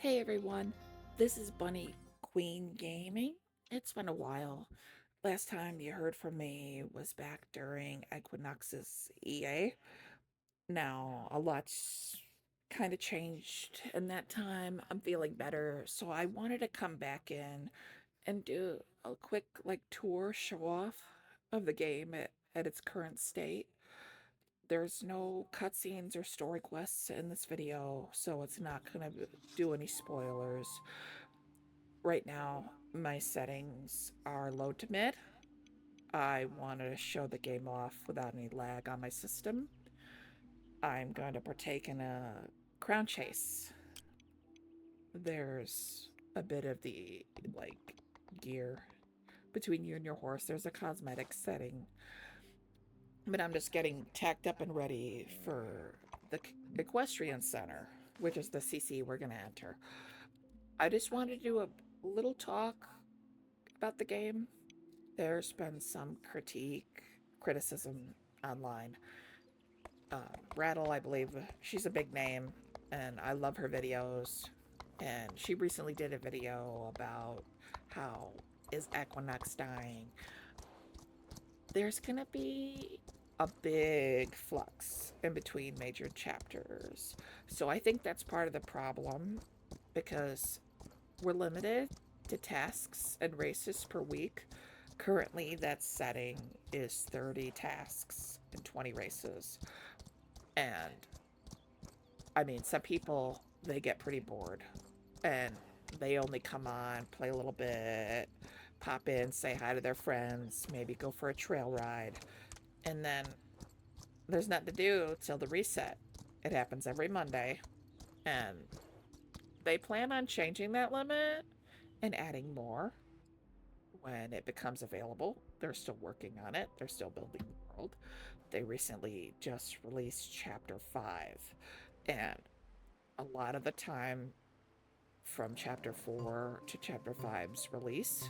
Hey everyone, this is Bunny Queen Gaming. It's been a while. Last time you heard from me was back during Equinox's EA. Now, a lot's kind of changed in that time. I'm feeling better, so I wanted to come back in and do a quick tour show off of the game at its current state. There's no cutscenes or story quests in this video, so it's not gonna do any spoilers. Right now, my settings are low to mid. I want to show the game off without any lag on my system. I'm going to partake in a crown chase. There's a bit of the gear between you and your horse. There's a cosmetic setting, but I'm just getting tacked up and ready for the equestrian center, which is the CC we're going to enter. I just wanted to do a little talk about the game. There's been some criticism online. Rattle, I believe, she's a big name, and I love her videos. And she recently did a video about how is Equinox dying. There's gonna be a big flux in between major chapters. So I think that's part of the problem because we're limited to tasks and races per week. Currently, that setting is 30 tasks and 20 races. And I mean, some people, they get pretty bored and they only come on, play a little bit, pop in, say hi to their friends, maybe go for a trail ride. And then there's nothing to do till the reset. It happens every Monday. And they plan on changing that limit and adding more when it becomes available. They're still working on it. They're still building the world. They recently just released Chapter 5. And a lot of the time from Chapter 4 to Chapter 5's release,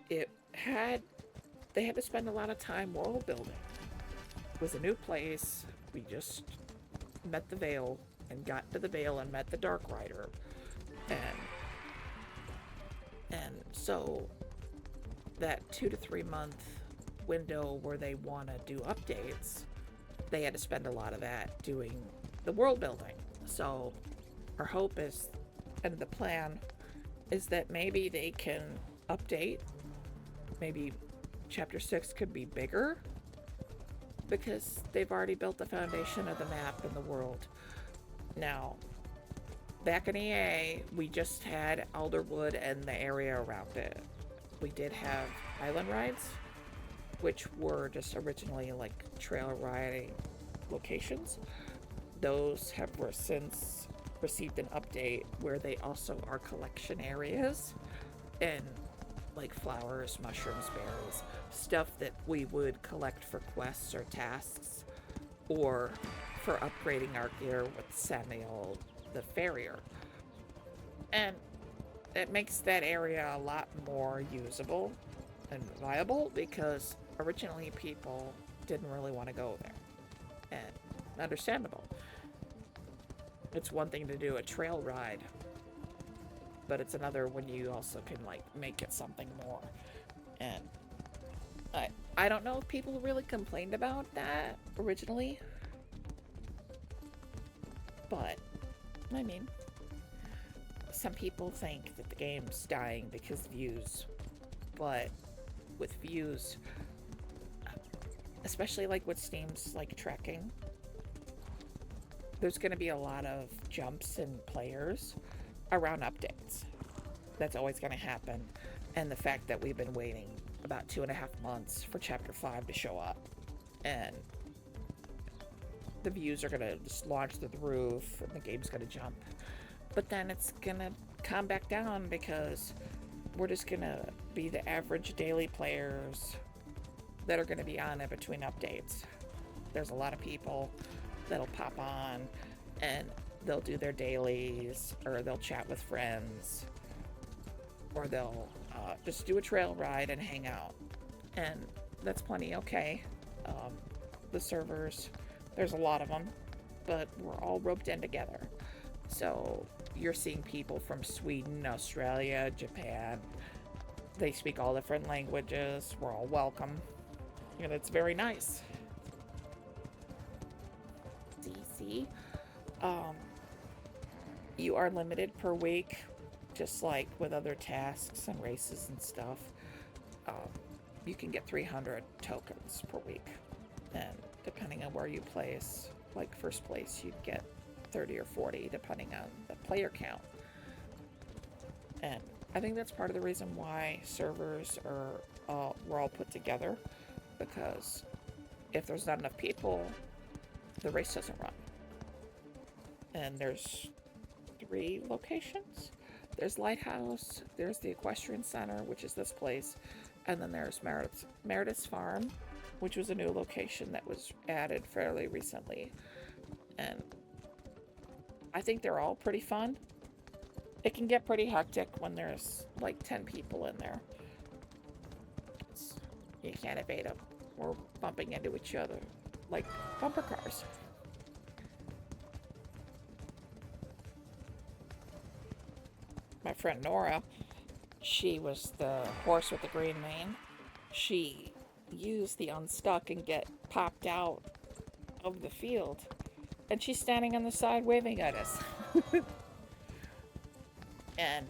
it had they had to spend a lot of time world building. It was a new place. We just met the Veil and got to the Veil and met the Dark Rider. And so that 2 to 3 month window where they want to do updates, they had to spend a lot of that doing the world building. So our hope is, and the plan is that maybe they can update. Maybe chapter 6 could be bigger because they've already built the foundation of the map and the world. Now, back in EA, we just had Alderwood and the area around it. We did have island rides, which were just originally trail riding locations. Those have since received an update where they also are collection areas and flowers, mushrooms, berries, stuff that we would collect for quests or tasks or for upgrading our gear with Samuel the farrier. And it makes that area a lot more usable and viable because originally people didn't really want to go there. And understandable. It's one thing to do a trail ride, but it's another when you also can make it something more. And I don't know if people really complained about that originally, but I mean, some people think that the game's dying because of views, but with views, especially with Steam's tracking, there's going to be a lot of jumps in players around updates. That's always going to happen. And the fact that we've been waiting about 2.5 months for Chapter 5 to show up, and the views are going to just launch through the roof, and the game's going to jump. But then it's going to come back down because we're just going to be the average daily players that are going to be on it between updates. There's a lot of people that'll pop on and they'll do their dailies, or they'll chat with friends, or they'll just do a trail ride and hang out. And that's plenty okay. The servers, there's a lot of them, but we're all roped in together. So you're seeing people from Sweden, Australia, Japan. They speak all different languages. We're all welcome. And it's very nice. CC. Um, you are limited per week, just like with other tasks and races and stuff. Um, you can get 300 tokens per week. And depending on where you place, like first place, you'd get 30 or 40, depending on the player count. And I think that's part of the reason why servers were all put together, because if there's not enough people, the race doesn't run. And there's 3 locations. There's Lighthouse, there's the Equestrian Center, which is this place, and then there's Meredith's Farm, which was a new location that was added fairly recently. And I think they're all pretty fun. It can get pretty hectic when there's like 10 people in there. You can't evade them. We're bumping into each other like bumper cars. My friend Nora, she was the horse with the green mane. She used the unstuck and get popped out of the field. And she's standing on the side waving at us. And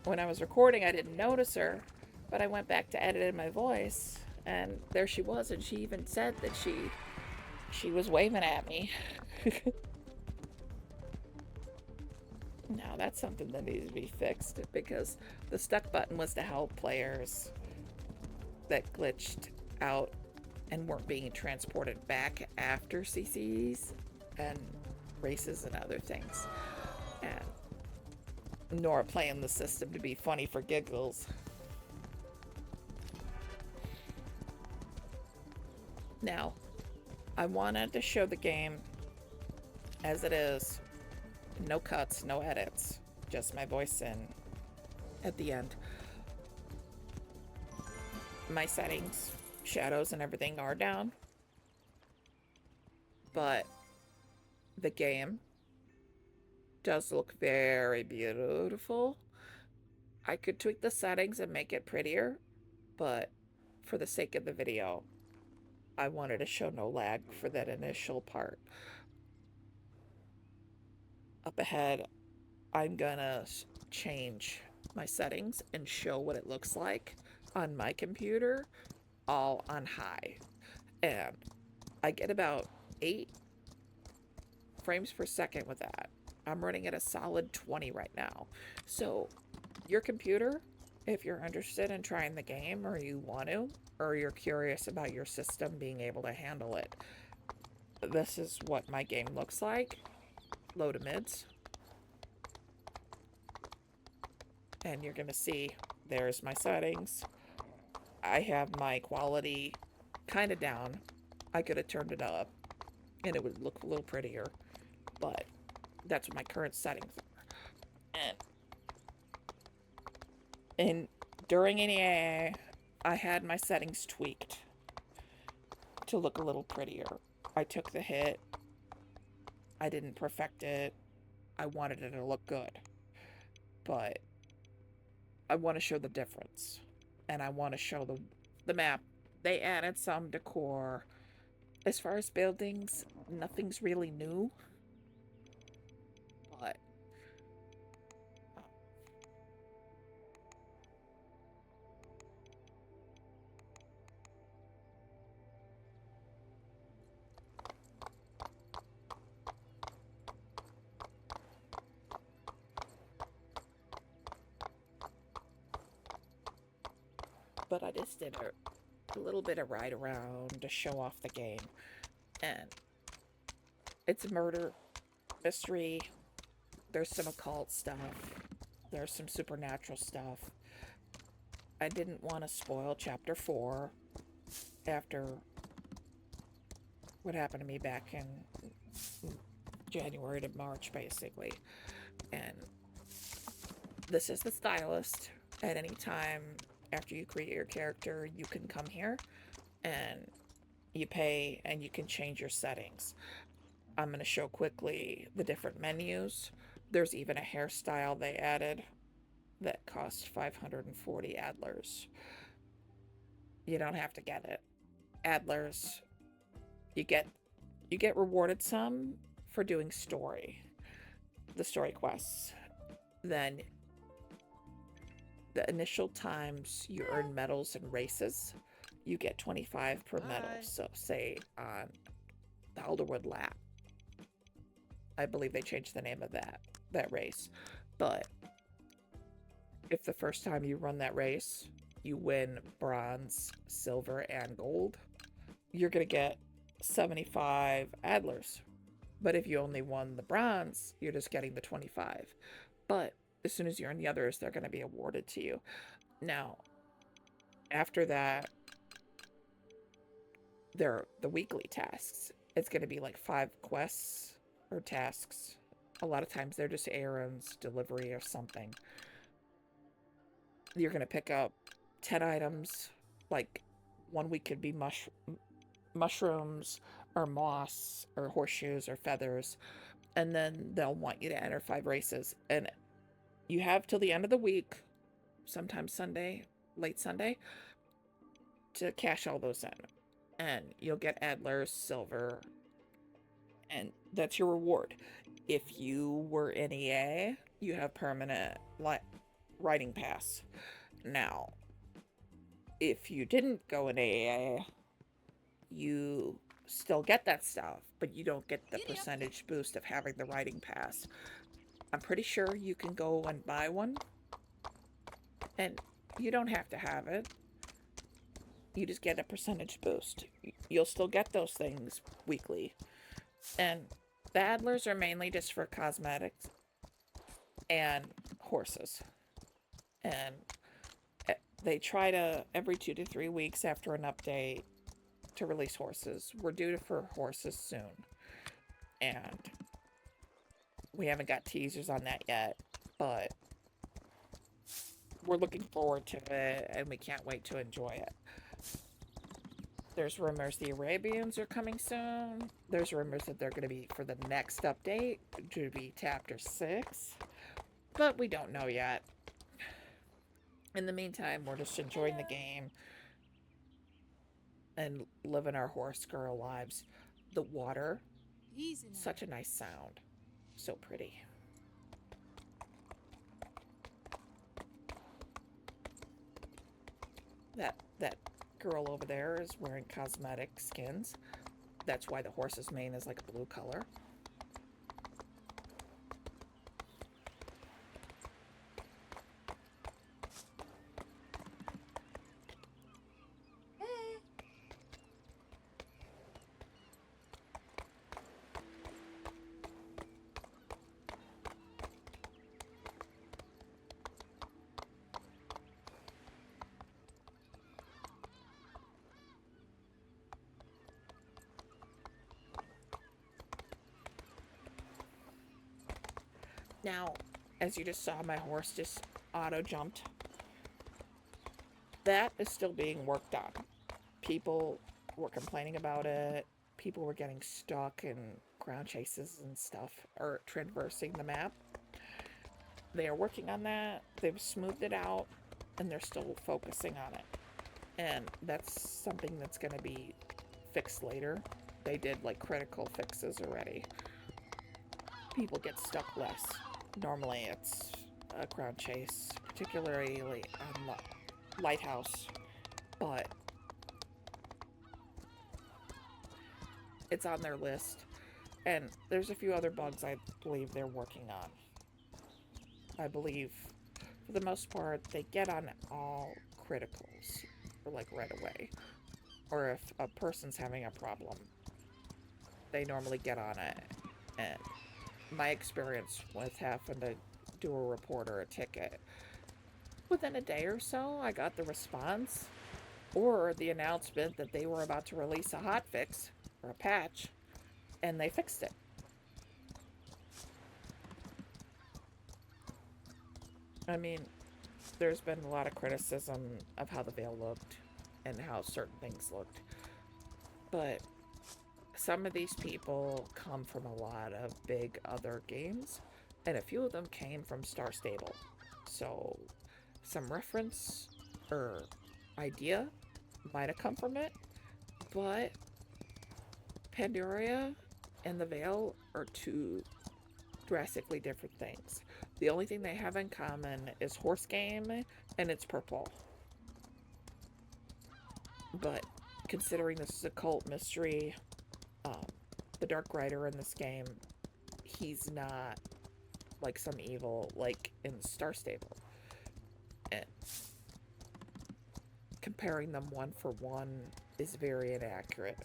when I was recording, I didn't notice her, but I went back to edit my voice, and there she was, and she even said that she was waving at me. Now that's something that needs to be fixed, because the stuck button was to help players that glitched out and weren't being transported back after CCs and races and other things. And Nora playing the system to be funny for giggles. Now, I wanted to show the game as it is. No cuts, no edits. Just my voice in at the end. My settings, shadows and everything are down. But the game does look very beautiful. I could tweak the settings and make it prettier, but for the sake of the video, I wanted to show no lag for that initial part. Up ahead, I'm gonna change my settings and show what it looks like on my computer, all on high. And I get about 8 frames per second with that. I'm running at a solid 20 right now. So your computer, if you're interested in trying the game, or you want to, or you're curious about your system being able to handle it, this is what my game looks like. Low to mids. And you're gonna see, there's my settings. I have my quality kind of down. I could have turned it up and it would look a little prettier, but that's what my current settings are. And during NEA, I had my settings tweaked to look a little prettier. I took the hit. I didn't perfect it. I wanted it to look good. But I want to show the difference. And I want to show the map. They added some decor. As far as buildings, nothing's really new. But I just did a little bit of ride around to show off the game. And it's a murder mystery. There's some occult stuff. There's some supernatural stuff. I didn't want to spoil chapter 4 after what happened to me back in January to March, basically. And this is the stylist. At any time after you create your character, you can come here and you pay and you can change your settings. I'm going to show quickly the different menus. There's even a hairstyle they added that cost 540 adlers. You don't have to get it. Adlers, you get rewarded some for doing the story quests. Then the initial times you earn medals and races, you get 25 per medal. So say on the Alderwood lap, I believe they changed the name of that race, but if the first time you run that race you win bronze, silver, and gold, you're gonna get 75 adlers. But if you only won the bronze, you're just getting the 25. But as soon as you earn the others, they're going to be awarded to you. Now, after that, they're the weekly tasks. It's going to be like 5 quests or tasks. A lot of times they're just errands, delivery, or something. You're going to pick up 10 items. Like, one week could be mushrooms, or moss, or horseshoes, or feathers. And then they'll want you to enter 5 races. And you have till the end of the week, sometimes Sunday, late Sunday, to cash all those in. And you'll get adlers, silver, and that's your reward. If you were in EA, you have permanent riding pass. Now, if you didn't go in EA, you still get that stuff, but you don't get the percentage boost of having the riding pass. I'm pretty sure you can go and buy one, and you don't have to have it. You just get a percentage boost. You'll still get those things weekly. And the adlers are mainly just for cosmetics and horses. And they try to, every 2 to 3 weeks after an update, to release horses. We're due for horses soon. And we haven't got teasers on that yet, but we're looking forward to it, and we can't wait to enjoy it. There's rumors the Arabians are coming soon. There's rumors that they're going to be, for the next update, to be chapter 6. But we don't know yet. In the meantime, we're just enjoying the game and living our horse girl lives. The water, such a nice sound. So pretty. That girl over there is wearing cosmetic skins. That's why the horse's mane is like a blue color. Now, as you just saw, my horse just auto-jumped. That is still being worked on. People were complaining about it. People were getting stuck in ground chases and stuff, or traversing the map. They are working on that. They've smoothed it out, and they're still focusing on it. And that's something that's going to be fixed later. They did, like, critical fixes already. People get stuck less. Normally it's a ground chase, particularly on Lighthouse, but it's on their list. And there's a few other bugs I believe they're working on. I believe, for the most part, they get on all criticals, or like right away. Or if a person's having a problem, they normally get on it. And my experience with having to do a report or a ticket, within a day or so, I got the response or the announcement that they were about to release a hotfix or a patch, and they fixed it. I mean, there's been a lot of criticism of how the veil looked and how certain things looked, but some of these people come from a lot of big other games, and a few of them came from Star Stable. So some reference or idea might have come from it, but Pandaria and the Veil are two drastically different things. The only thing they have in common is horse game, and it's purple. But considering this is a cult mystery, um, the Dark Rider in this game, he's not like some evil like in Star Stable. And comparing them one for one is very inaccurate.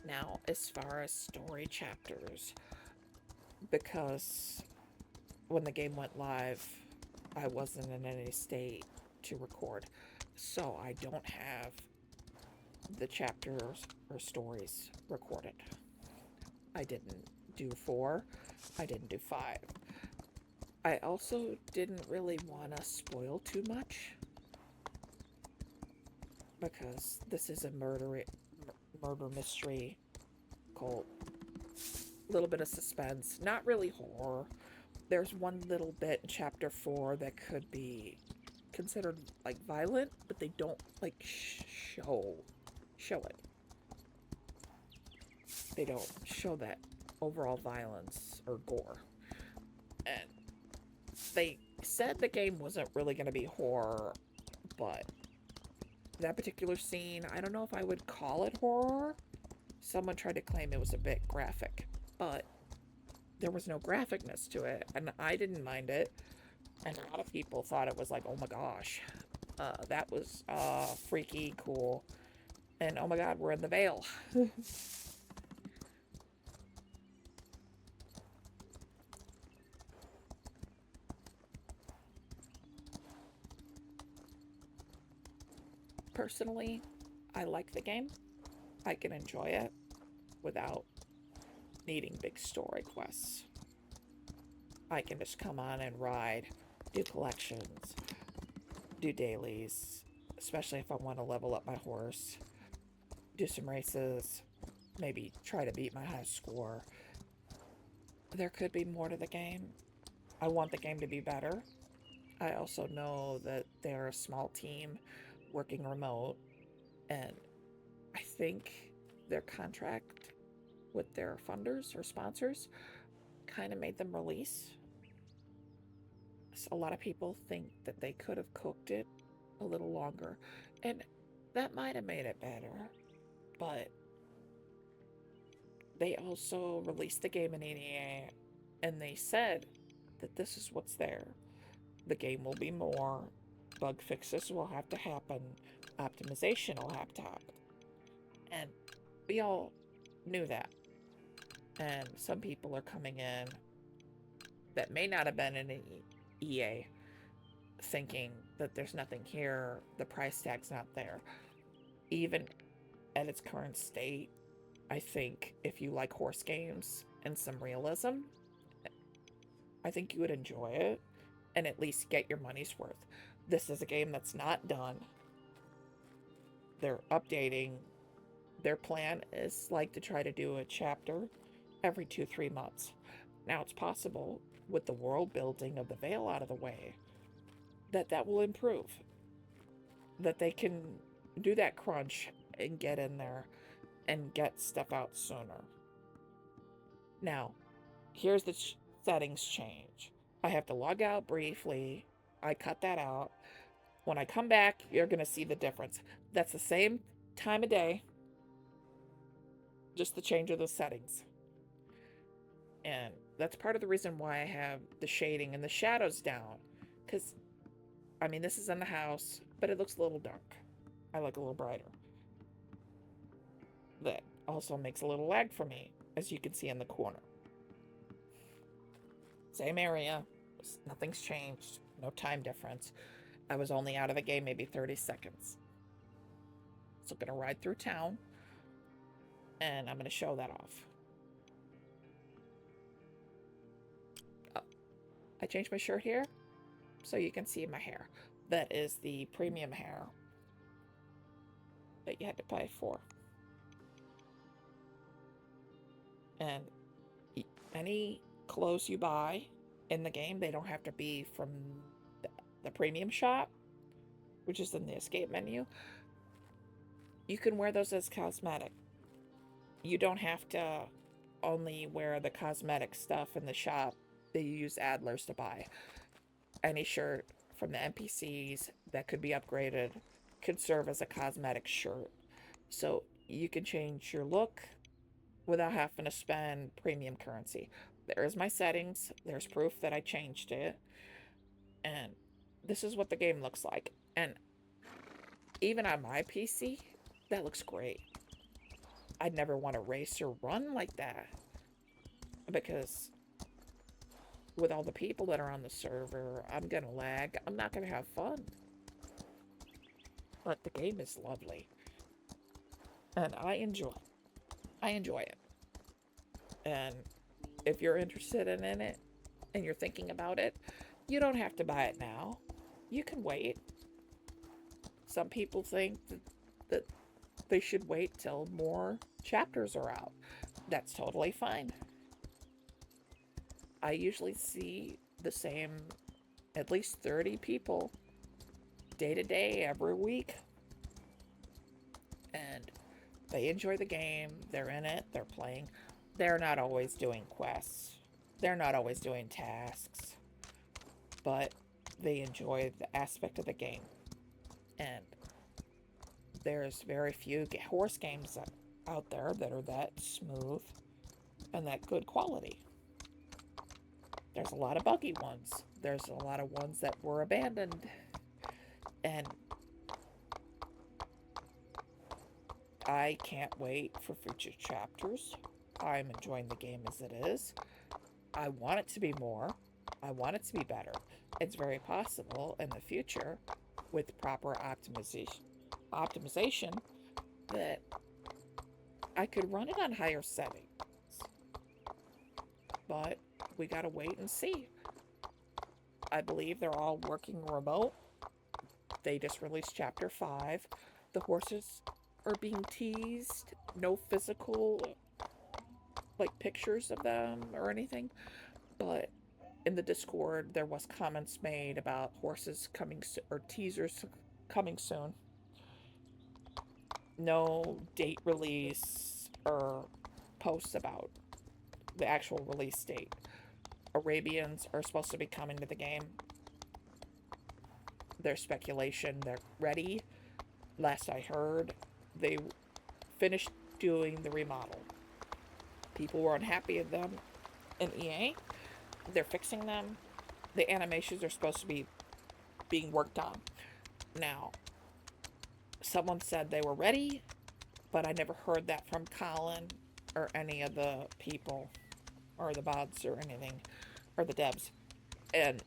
Now, as far as story chapters, because when the game went live, I wasn't in any state to record. So I don't have the chapters or stories recorded. I didn't do 4, I didn't do 5. I also didn't really want to spoil too much because this is a murder mystery cult. A little bit of suspense, not really horror. There's one little bit in chapter 4 that could be considered like violent, but they don't like show it. They don't show that overall violence or gore. And they said the game wasn't really going to be horror, but that particular scene, I don't know if I would call it horror. Someone tried to claim it was a bit graphic, but there was no graphicness to it, and I didn't mind it. And a lot of people thought it was like, oh my gosh, that was freaky cool. And oh my god, we're in the Veil. Personally, I like the game. I can enjoy it without needing big story quests. I can just come on and ride, do collections, do dailies, especially if I want to level up my horse, do some races, maybe try to beat my high score. There could be more to the game. I want the game to be better. I also know that they're a small team working remote, and I think their contract with their funders or sponsors kind of made them release. A lot of people think that they could have cooked it a little longer, and that might have made it better, but they also released the game in 88, and they said that this is what's there. The game will be more, bug fixes will have to happen, optimization will have to happen. And we all knew that. And some people are coming in that may not have been in an EA thinking that there's nothing here, the price tag's not there. Even at its current state, I think if you like horse games and some realism, I think you would enjoy it and at least get your money's worth. This is a game that's not done. They're updating. Their plan is like to try to do a chapter every 2-3 months. Now it's possible with the world building of the Veil out of the way that will improve. That they can do that crunch and get in there and get stuff out sooner. Now, here's the settings change. I have to log out briefly. I cut that out. When I come back, you're going to see the difference. That's the same time of day, just the change of the settings. And that's part of the reason why I have the shading and the shadows down. Because, I mean, this is in the house, but it looks a little dark. I like a little brighter. That also makes a little lag for me, as you can see in the corner. Same area, nothing's changed, no time difference. I was only out of the game maybe 30 seconds. So I'm gonna ride through town, and I'm gonna show that off. Oh, I changed my shirt here. so you can see my hair. That is the premium hair that you had to pay for. And any clothes you buy in the game, they don't have to be from the premium shop, which is in the escape menu. You can wear those as cosmetic. You don't have to only wear the cosmetic stuff in the shop that you use Adlers to buy. Any shirt from the NPCs that could be upgraded could serve as a cosmetic shirt. So you can change your look without having to spend premium currency. There's my settings. There's proof that I changed it. And this is what the game looks like. And even on my PC, that looks great. I'd never want to race or run like that, because with all the people that are on the server, I'm gonna lag. I'm not gonna have fun. But the game is lovely. And I enjoy it. And if you're interested in it and you're thinking about it, you don't have to buy it now. You can wait. Some people think that they should wait till more chapters are out. That's totally fine. I usually see the same at least 30 people day to day every week. And they enjoy the game. They're in it. They're playing. They're not always doing quests. They're not always doing tasks. But they enjoy the aspect of the game. And there's very few horse games out there that are that smooth and that good quality. There's a lot of buggy ones. There's a lot of ones that were abandoned. And I can't wait for future chapters. I'm enjoying the game as it is. I want it to be more. I want it to be better. It's very possible in the future, with proper optimization, that I could run it on higher settings. But we gotta wait and see. I believe they're all working remote. They just released chapter 5. The horses are being teased. No physical, like, pictures of them or anything. But in the Discord, there was comments made about horses coming, or teasers coming soon. No date release or posts about the actual release date. Arabians are supposed to be coming to the game. There's speculation they're ready. Last I heard, they finished doing the remodel. People were unhappy with them in EA. They're fixing them. The animations are supposed to be being worked on. Now, someone said they were ready, but I never heard that from Colin or any of the people, or the bots or anything, or the devs. And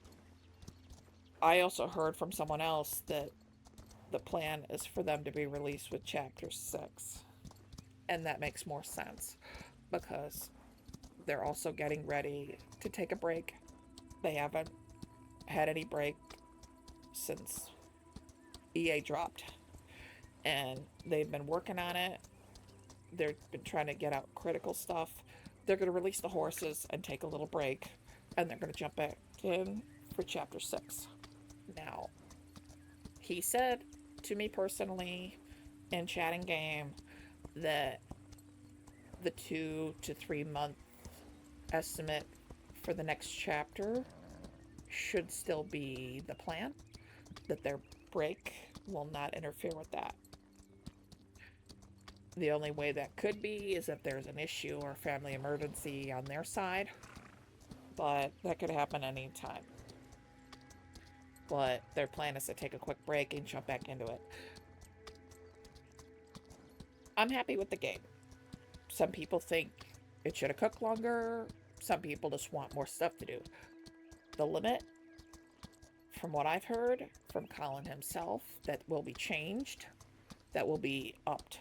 I also heard from someone else that the plan is for them to be released with chapter 6. And that makes more sense, because they're also getting ready to take a break. They haven't had any break since EA dropped. And they've been working on it. They've been trying to get out critical stuff. They're going to release the horses and take a little break. And they're going to jump back in for chapter 6. Now, he said to me personally in chatting game that the 2 to 3 month estimate for the next chapter should still be the plan, that their break will not interfere with that. The only way that could be is if there's an issue or family emergency on their side, but that could happen anytime. But their plan is to take a quick break and jump back into it. I'm happy with the game. Some people think it should have cooked longer. Some people just want more stuff to do. The limit, from what I've heard from Colin himself, that will be changed, that will be upped.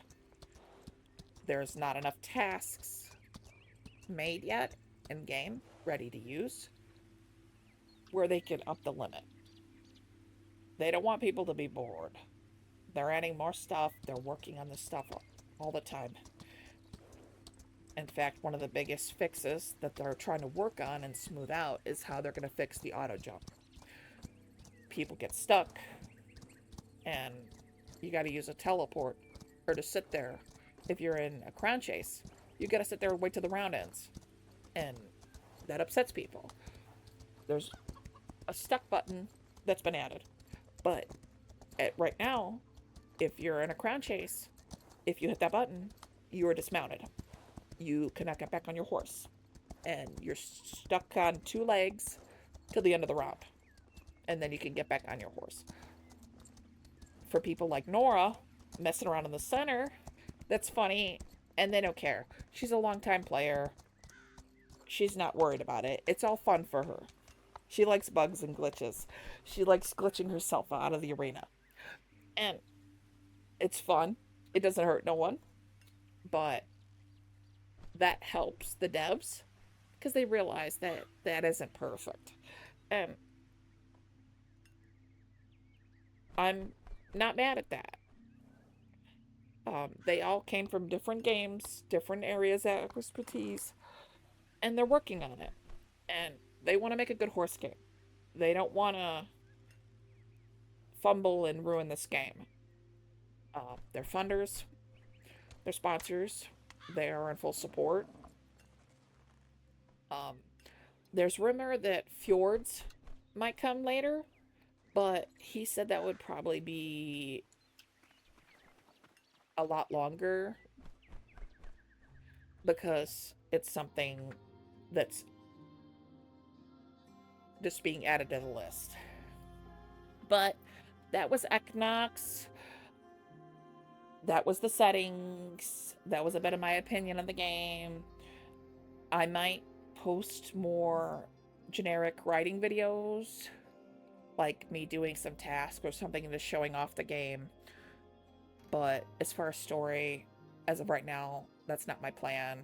There's not enough tasks made yet in game, ready to use, where they can up the limit. They don't want people to be bored. They're adding more stuff. They're working on this stuff all the time. In fact, one of the biggest fixes that they're trying to work on and smooth out is how they're going to fix the auto jump. People get stuck, and you got to use a teleport or to sit there. If you're in a crown chase, you got to sit there and wait till the round ends, and that upsets people. There's a stuck button that's been added, but right now, if you're in a crown chase, if you hit that button, you are dismounted. You cannot get back on your horse, and you're stuck on 2 legs till the end of the round, and then you can get back on your horse. For people like Nora messing around in the center, that's funny, and they don't care. She's a longtime player. She's not worried about it. It's all fun for her. She likes bugs and glitches. She likes glitching herself out of the arena. And it's fun. It doesn't hurt no one. But that helps the devs because they realize that that isn't perfect. And I'm not mad at that. They all came from different games, different areas of expertise, and they're working on it. And they want to make a good horse game. They don't want to fumble and ruin this game. They're funders, they're sponsors, they are in full support. There's rumor that Fjords might come later, but he said that would probably be a lot longer because it's something that's just being added to the list. But that was Equinox. That was the settings. That was a bit of my opinion of the game. I might post more generic writing videos, like me doing some task or something and just showing off the game. But as far as story, as of right now, that's not my plan.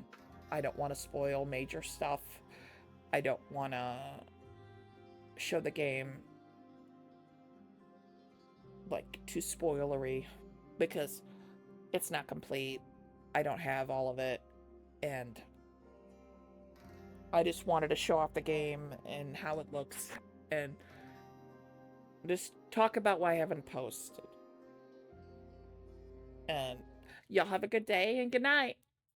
I don't want to spoil major stuff. I don't want to show the game like too spoilery because it's not complete. I don't have all of it, and I just wanted to show off the game and how it looks and just talk about why I haven't posted. And y'all have a good day and good night.